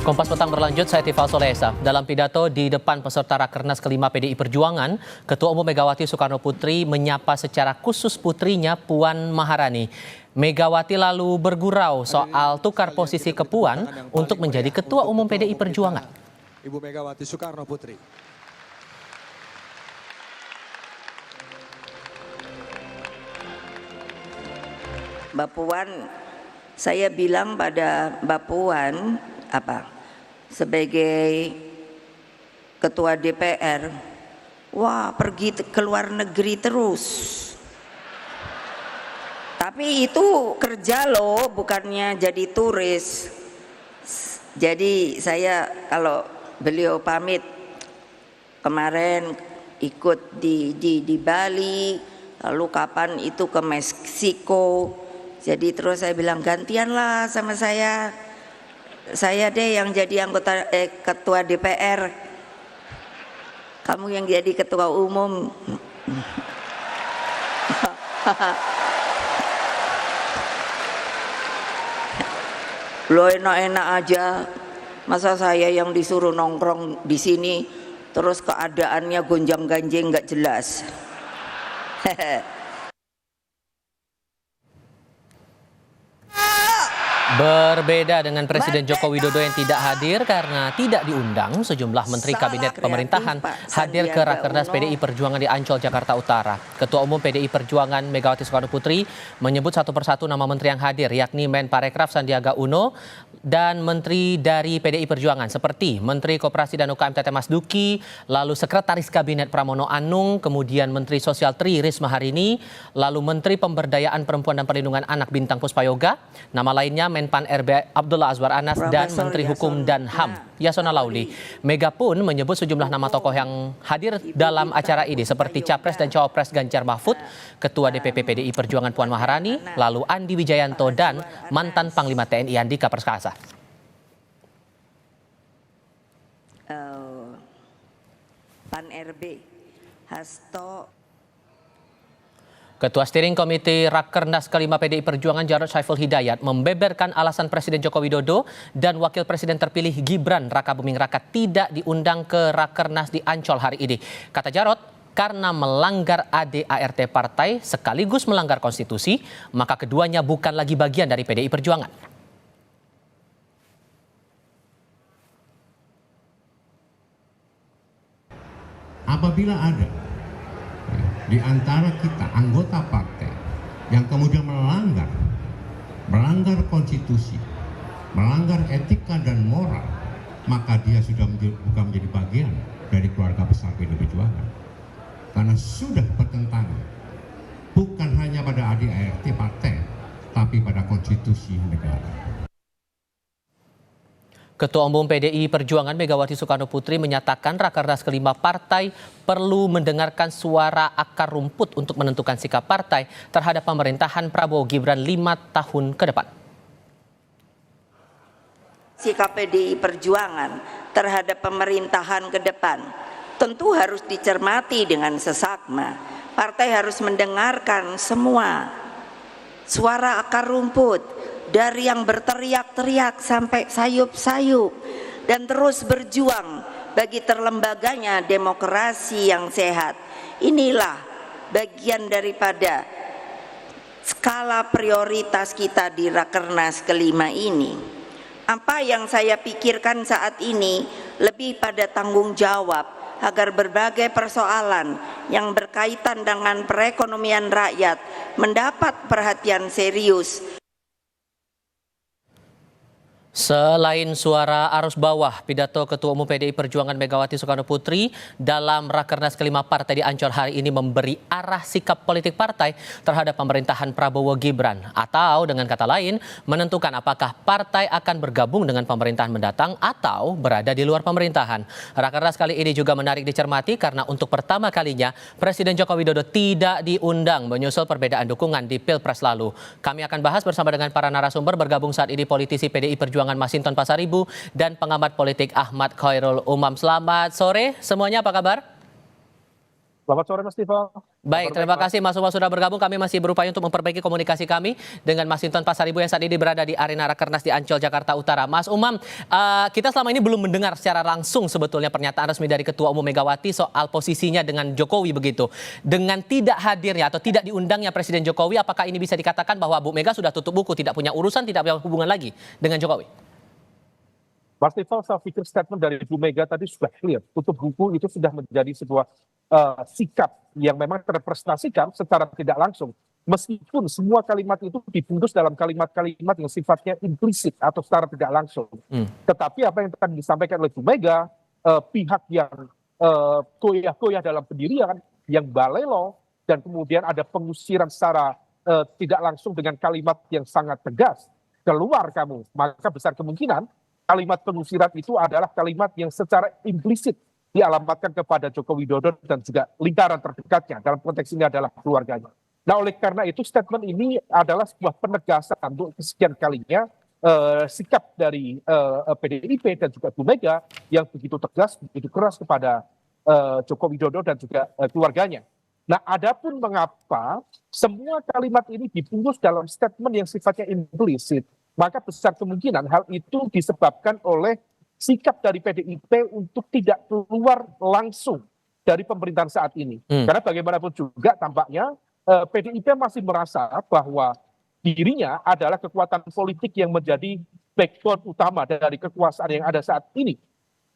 Kompas Petang berlanjut, saya Tifal Solesa. Dalam pidato di depan peserta Rakernas kelima PDI Perjuangan, Ketua Umum Megawati Soekarno Putri menyapa secara khusus putrinya Puan Maharani. Megawati lalu bergurau soal tukar posisi ke Puan untuk menjadi Ketua Umum PDI Perjuangan. Ibu Megawati Soekarno Putri. Mbak Puan, saya bilang pada Mbak Puan sebagai Ketua DPR, wah pergi ke luar negeri terus. Tapi itu kerja loh, bukannya jadi turis. Jadi saya kalau beliau pamit kemarin ikut di Bali, lalu kapan itu ke Meksiko. Jadi terus saya bilang gantianlah sama saya deh yang jadi anggota ketua DPR, kamu yang jadi ketua umum. Lo enak-enak aja, masa saya yang disuruh nongkrong di sini terus keadaannya gonjang-ganjing nggak jelas. Berbeda dengan Presiden Joko Widodo yang tidak hadir karena tidak diundang, sejumlah Menteri Kabinet Pemerintahan hadir ke Rakernas PDI Perjuangan di Ancol, Jakarta Utara. Ketua Umum PDI Perjuangan Megawati Soekarno Putri menyebut satu persatu nama menteri yang hadir, yakni Menparekraf Sandiaga Uno dan menteri dari PDI Perjuangan seperti Menteri Koperasi dan UKM Teten Mas Duki, lalu Sekretaris Kabinet Pramono Anung, kemudian Menteri Sosial Tri Risma Harini, lalu Menteri Pemberdayaan Perempuan dan Perlindungan Anak Bintang Puspayoga, nama lainnya Menpan RB Abdullah Azwar Anas dan Menteri Hukum dan HAM Yasona Lauli. Mega pun menyebut sejumlah nama tokoh yang hadir dalam acara ini seperti Capres dan Cawapres Ganjar Mahfud, Ketua DPP PDI Perjuangan Puan Maharani, lalu Andi Wijayanto dan mantan Panglima TNI Andika Perkasa. Pan RB Hasto. Ketua Steering Komite Rakernas kelima PDI Perjuangan Jarod Saiful Hidayat membeberkan alasan Presiden Joko Widodo dan Wakil Presiden terpilih Gibran Rakabuming Raka tidak diundang ke Rakernas di Ancol hari ini. Kata Jarod, karena melanggar ADART partai sekaligus melanggar konstitusi, maka keduanya bukan lagi bagian dari PDI Perjuangan. Apabila ada di antara kita anggota partai yang kemudian melanggar konstitusi, melanggar etika dan moral, maka dia sudah bukan menjadi bagian dari keluarga besar PDI Perjuangan, karena sudah bertentangan bukan hanya pada ADART partai, tapi pada konstitusi negara. Ketua Umum PDI Perjuangan Megawati Soekarno Putri menyatakan Rakernas kelima partai perlu mendengarkan suara akar rumput untuk menentukan sikap partai terhadap pemerintahan Prabowo Gibran 5 tahun ke depan. Sikap PDI Perjuangan terhadap pemerintahan ke depan tentu harus dicermati dengan seksama. Partai harus mendengarkan semua suara akar rumput, dari yang berteriak-teriak sampai sayup-sayup, dan terus berjuang bagi terlembaganya demokrasi yang sehat. Inilah bagian daripada skala prioritas kita di Rakernas kelima ini. Apa yang saya pikirkan saat ini lebih pada tanggung jawab agar berbagai persoalan yang berkaitan dengan perekonomian rakyat mendapat perhatian serius. Selain suara arus bawah, pidato Ketua Umum PDI Perjuangan Megawati Soekarno Putri dalam Rakernas kelima partai di Ancol hari ini memberi arah sikap politik partai terhadap pemerintahan Prabowo Gibran, atau dengan kata lain menentukan apakah partai akan bergabung dengan pemerintahan mendatang atau berada di luar pemerintahan. Rakernas kali ini juga menarik dicermati karena untuk pertama kalinya Presiden Joko Widodo tidak diundang menyusul perbedaan dukungan di Pilpres lalu. Kami akan bahas bersama dengan para narasumber. Bergabung saat ini politisi PDI Perjuangan Masinton Pasaribu dan pengamat politik Ahmad Khairul Umam. Selamat sore semuanya, apa kabar? Selamat sore Mas Tifal. Baik, terima kasih Mas Umam sudah bergabung. Kami masih berupaya untuk memperbaiki komunikasi kami dengan Mas Hinton Pasaribu yang saat ini berada di Arena Rakernas di Ancol, Jakarta Utara. Mas Umam, kita selama ini belum mendengar secara langsung sebetulnya pernyataan resmi dari Ketua Umum Megawati soal posisinya dengan Jokowi begitu. Dengan tidak hadirnya atau tidak diundangnya Presiden Jokowi, apakah ini bisa dikatakan bahwa Bu Mega sudah tutup buku, tidak punya urusan, tidak punya hubungan lagi dengan Jokowi? Mas Tifal, saya pikir statement dari Bu Mega tadi sudah clear. Tutup buku itu sudah menjadi sebuah sikap yang memang terrepresentasikan secara tidak langsung. Meskipun semua kalimat itu dibungkus dalam kalimat-kalimat yang sifatnya implisit atau secara tidak langsung. Tetapi apa yang tadi disampaikan oleh Bu Mega, pihak yang goyah-goyah dalam pendirian, yang balelo, dan kemudian ada pengusiran secara tidak langsung dengan kalimat yang sangat tegas. Keluar kamu, maka besar kemungkinan kalimat pengusiran itu adalah kalimat yang secara implisit dialamatkan kepada Joko Widodo dan juga lingkaran terdekatnya, dalam konteks ini adalah keluarganya. Nah, oleh karena itu statement ini adalah sebuah penegasan untuk kesekian kalinya sikap dari PDIP dan juga Bu Mega yang begitu tegas, begitu keras kepada Joko Widodo dan juga keluarganya. Nah, adapun mengapa semua kalimat ini dibungkus dalam statement yang sifatnya implisit, maka besar kemungkinan hal itu disebabkan oleh sikap dari PDIP untuk tidak keluar langsung dari pemerintahan saat ini. Karena bagaimanapun juga tampaknya PDIP masih merasa bahwa dirinya adalah kekuatan politik yang menjadi backbone utama dari kekuasaan yang ada saat ini.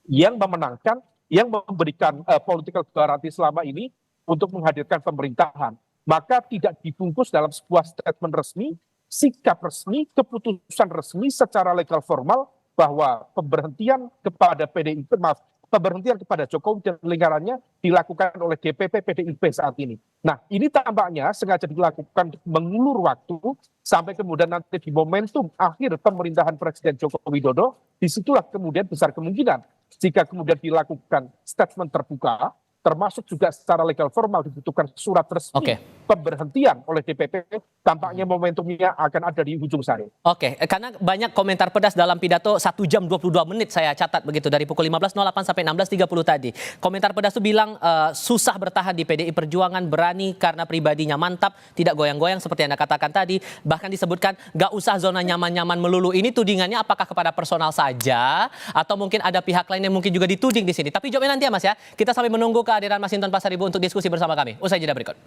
Yang memenangkan, yang memberikan political guarantee selama ini untuk menghadirkan pemerintahan. Maka tidak dibungkus dalam sebuah statement resmi, sikap resmi, keputusan resmi secara legal formal bahwa pemberhentian kepada pemberhentian kepada Jokowi dan lingkarannya dilakukan oleh DPP PDIP saat ini. Nah, ini tampaknya sengaja dilakukan mengulur waktu sampai kemudian nanti di momentum akhir pemerintahan Presiden Joko Widodo, disitulah kemudian besar kemungkinan jika kemudian dilakukan statement terbuka, termasuk juga secara legal formal dibutuhkan surat resmi pemberhentian oleh DPP, tampaknya momentumnya akan ada di ujung sari. Karena banyak komentar pedas dalam pidato 1 jam 22 menit saya catat begitu dari pukul 15.08 sampai 16.30 tadi. Komentar pedas itu bilang susah bertahan di PDI Perjuangan, berani karena pribadinya mantap, tidak goyang-goyang seperti Anda katakan tadi. Bahkan disebutkan gak usah zona nyaman-nyaman melulu. Ini tudingannya apakah kepada personal saja atau mungkin ada pihak lain yang mungkin juga dituding di sini. Tapi jawabnya nanti ya Mas ya. Kita sampai menunggu kehadiran Mas Hinton Pasaribu untuk diskusi bersama kami. Usai jeda berikut.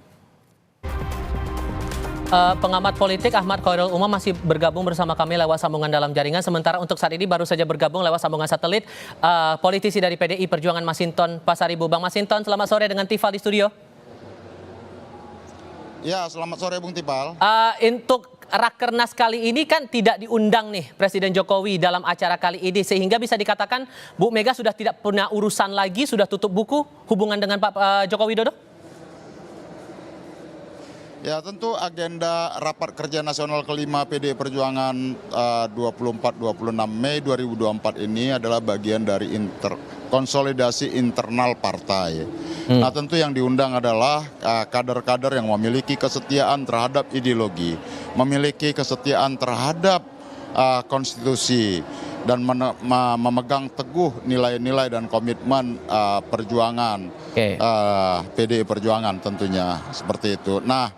Pengamat politik Ahmad Khairul Umam masih bergabung bersama kami lewat sambungan dalam jaringan. Sementara untuk saat ini baru saja bergabung lewat sambungan satelit politisi dari PDI Perjuangan Mas Hinton Pasaribu. Bang Mas Hinton, selamat sore dengan Tifal di studio. Ya, selamat sore Bung Tifal. Untuk Rakernas kali ini kan tidak diundang nih Presiden Jokowi dalam acara kali ini, sehingga bisa dikatakan Bu Mega sudah tidak punya urusan lagi, sudah tutup buku hubungan dengan Pak Joko Widodo? Ya, tentu agenda Rapat Kerja Nasional kelima PDI Perjuangan 24-26 Mei 2024 ini adalah bagian dari konsolidasi internal partai. Nah, tentu yang diundang adalah kader-kader yang memiliki kesetiaan terhadap ideologi, memiliki kesetiaan terhadap konstitusi, dan memegang teguh nilai-nilai dan komitmen perjuangan PDI Perjuangan tentunya seperti itu. Nah,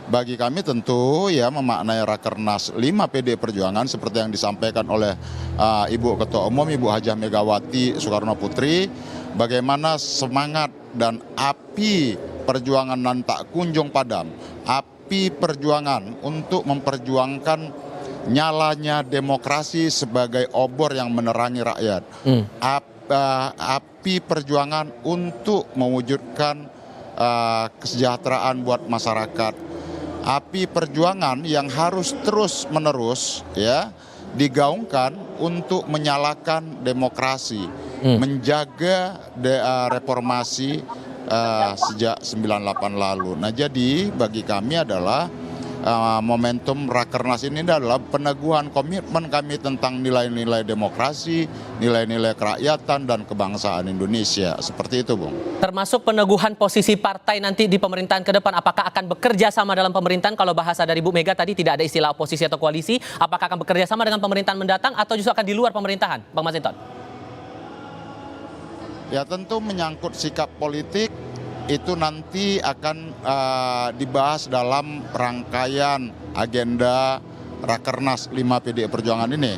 bagi kami tentu ya memaknai Rakernas 5 PDI Perjuangan seperti yang disampaikan oleh Ibu Ketua Umum Ibu Hajah Megawati Soekarno Putri, bagaimana semangat dan api perjuangan nan tak kunjung padam, api perjuangan untuk memperjuangkan nyalanya demokrasi sebagai obor yang menerangi rakyat, api perjuangan untuk mewujudkan kesejahteraan buat masyarakat, api perjuangan yang harus terus-menerus ya digaungkan untuk menyalakan demokrasi, menjaga reformasi sejak 98 lalu. Nah, jadi bagi kami adalah momentum Rakernas ini adalah peneguhan komitmen kami tentang nilai-nilai demokrasi, nilai-nilai kerakyatan dan kebangsaan Indonesia. Seperti itu, Bung. Termasuk peneguhan posisi partai nanti di pemerintahan ke depan, apakah akan bekerja sama dalam pemerintahan? Kalau bahasa dari Bu Mega tadi tidak ada istilah oposisi atau koalisi, apakah akan bekerja sama dengan pemerintahan mendatang atau justru akan di luar pemerintahan, Bang Mas Hinton? Ya, tentu menyangkut sikap politik itu nanti akan dibahas dalam rangkaian agenda Rakernas 5 PDI Perjuangan ini.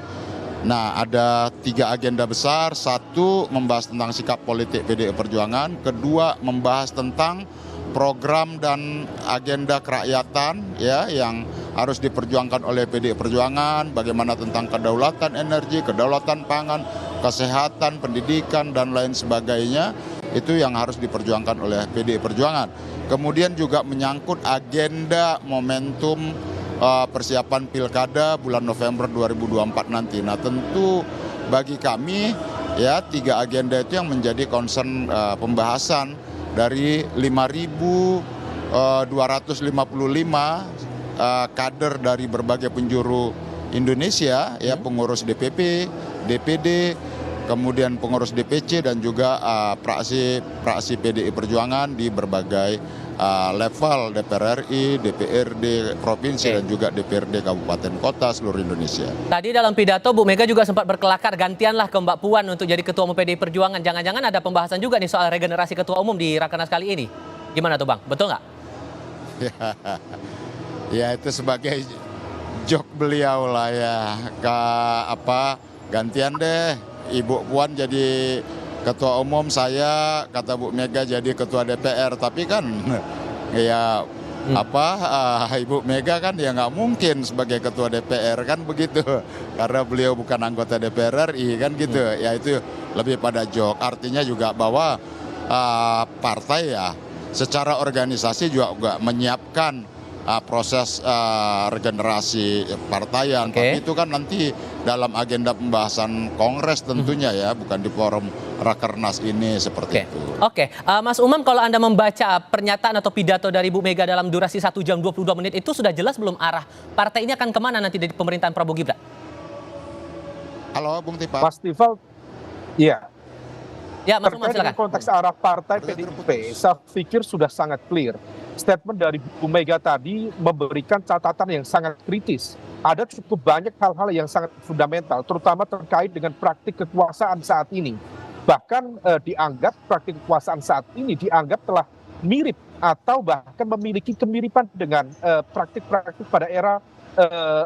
Nah, ada 3 agenda besar. 1, membahas tentang sikap politik PDI Perjuangan. 2, membahas tentang program dan agenda kerakyatan ya yang harus diperjuangkan oleh PDI Perjuangan, bagaimana tentang kedaulatan energi, kedaulatan pangan, kesehatan, pendidikan, dan lain sebagainya. Itu yang harus diperjuangkan oleh PDI Perjuangan. Kemudian juga menyangkut agenda momentum persiapan pilkada bulan November 2024 nanti. Nah, tentu bagi kami ya 3 agenda itu yang menjadi concern pembahasan dari 5.255 kader dari berbagai penjuru Indonesia ya, pengurus DPP, DPD, kemudian pengurus DPC dan juga praksi PDI Perjuangan di berbagai level DPR RI, DPRD provinsi dan juga DPRD kabupaten kota seluruh Indonesia. Tadi dalam pidato Bu Mega juga sempat berkelakar gantianlah ke Mbak Puan untuk jadi ketua umum PDI Perjuangan. Jangan-jangan ada pembahasan juga nih soal regenerasi ketua umum di Rakernas kali ini. Gimana tuh Bang? Betul nggak? Ya itu sebagai joke beliau lah ya. Gantian deh Ibu Puan jadi ketua umum, saya kata Bu Mega jadi ketua DPR, tapi kan ya Ibu Mega kan ya nggak mungkin sebagai ketua DPR kan begitu, karena beliau bukan anggota DPR RI kan gitu. Ya itu lebih pada joke, artinya juga bahwa partai ya secara organisasi juga menyiapkan proses regenerasi partaian. Tapi itu kan nanti dalam agenda pembahasan Kongres tentunya ya, bukan di forum Rakernas ini seperti itu. Oke, Mas Umam, kalau Anda membaca pernyataan atau pidato dari Bu Mega dalam durasi 1 jam 22 menit itu sudah jelas belum arah partai ini akan kemana nanti dari pemerintahan Prabowo Gibran? Halo Bung Tipa. Mas Tifal, iya. Ya, Mas Umam, Terkait dengan silakan. konteks arah partai PDIP, saya pikir sudah sangat clear. Statement dari Bu Mega tadi memberikan catatan yang sangat kritis. Ada cukup banyak hal-hal yang sangat fundamental, terutama terkait dengan praktik kekuasaan saat ini. Bahkan dianggap praktik kekuasaan saat ini dianggap telah mirip atau bahkan memiliki kemiripan dengan praktik-praktik pada era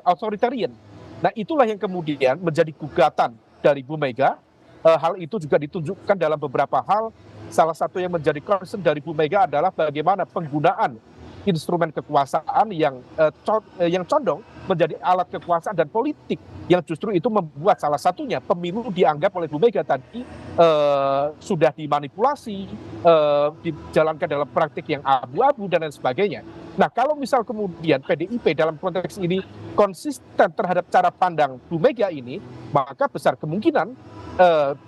authoritarian. Nah, itulah yang kemudian menjadi gugatan dari Bu Mega. Hal itu juga ditunjukkan dalam beberapa hal. Salah satu yang menjadi concern dari Bu Mega adalah bagaimana penggunaan instrumen kekuasaan yang condong menjadi alat kekuasaan dan politik, yang justru itu membuat salah satunya pemilu dianggap oleh Bu Mega tadi sudah dimanipulasi, dijalankan dalam praktik yang abu-abu dan lain sebagainya. Nah, kalau misal kemudian PDIP dalam konteks ini konsisten terhadap cara pandang Bu Mega ini, maka besar kemungkinan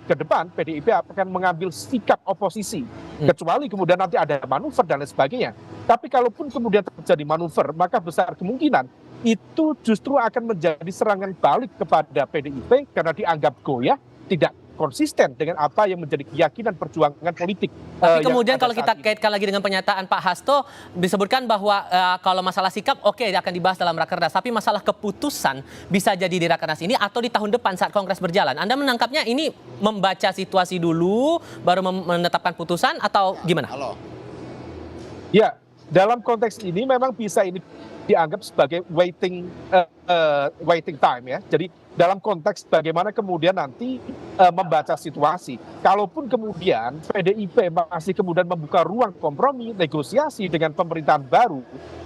ke depan PDIP akan mengambil sikap oposisi, kecuali kemudian nanti ada manuver dan lain sebagainya. Tapi kalaupun kemudian terjadi manuver, maka besar kemungkinan itu justru akan menjadi serangan balik kepada PDIP karena dianggap goyah, tidak konsisten dengan apa yang menjadi keyakinan perjuangan politik. Tapi kemudian kalau kita kaitkan lagi dengan pernyataan Pak Hasto, disebutkan bahwa kalau masalah sikap oke, akan dibahas dalam Rakernas, tapi masalah keputusan bisa jadi di Rakernas ini atau di tahun depan saat Kongres berjalan. Anda menangkapnya ini membaca situasi dulu baru menetapkan putusan atau gimana? Halo. Ya, dalam konteks ini memang bisa ini dianggap sebagai waiting time ya. Jadi dalam konteks bagaimana kemudian nanti membaca situasi. Kalaupun kemudian PDIP masih kemudian membuka ruang kompromi, negosiasi dengan pemerintahan baru,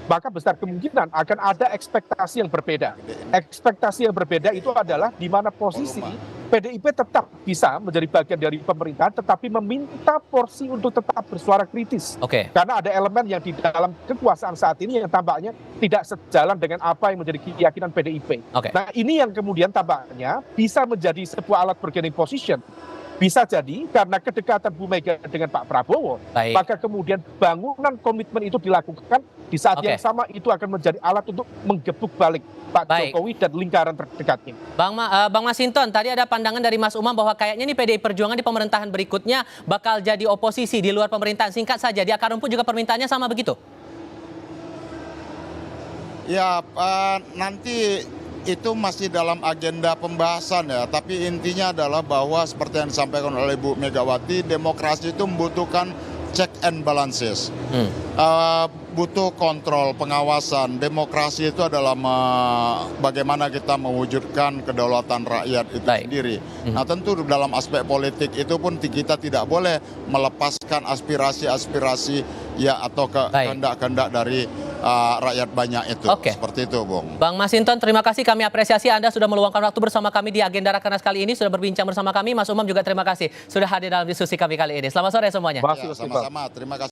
maka besar kemungkinan akan ada ekspektasi yang berbeda. Ekspektasi yang berbeda itu adalah di mana posisi PDIP tetap bisa menjadi bagian dari pemerintahan, tetapi meminta porsi untuk tetap bersuara kritis. Karena ada elemen yang di dalam kekuasaan saat ini yang tampaknya tidak sejalan dengan apa yang menjadi keyakinan PDIP. Nah, ini yang kemudian tampaknya bisa menjadi sebuah alat bargaining position. Bisa jadi karena kedekatan Bu Mega dengan Pak Prabowo, maka kemudian bangunan komitmen itu dilakukan di saat yang sama itu akan menjadi alat untuk menggebuk balik Pak Jokowi dan lingkaran terdekatnya. Bang Masinton, tadi ada pandangan dari Mas Umam bahwa kayaknya nih PDI Perjuangan di pemerintahan berikutnya bakal jadi oposisi di luar pemerintahan. Singkat saja, di akar rumput juga permintaannya sama begitu? Ya, nanti itu masih dalam agenda pembahasan ya, tapi intinya adalah bahwa seperti yang disampaikan oleh Bu Megawati, demokrasi itu membutuhkan check and balances. Butuh kontrol, pengawasan. Demokrasi itu adalah bagaimana kita mewujudkan kedaulatan rakyat itu sendiri. Nah, tentu dalam aspek politik itu pun kita tidak boleh melepaskan aspirasi-aspirasi ya atau kehendak-kehendak dari rakyat banyak itu. Seperti itu, Bung. Bang Masinton, terima kasih, kami apresiasi Anda sudah meluangkan waktu bersama kami di agenda Rakernas kali ini, sudah berbincang bersama kami. Mas Umam juga terima kasih sudah hadir dalam diskusi kami kali ini. Selamat sore semuanya. Ya, sama-sama, terima kasih.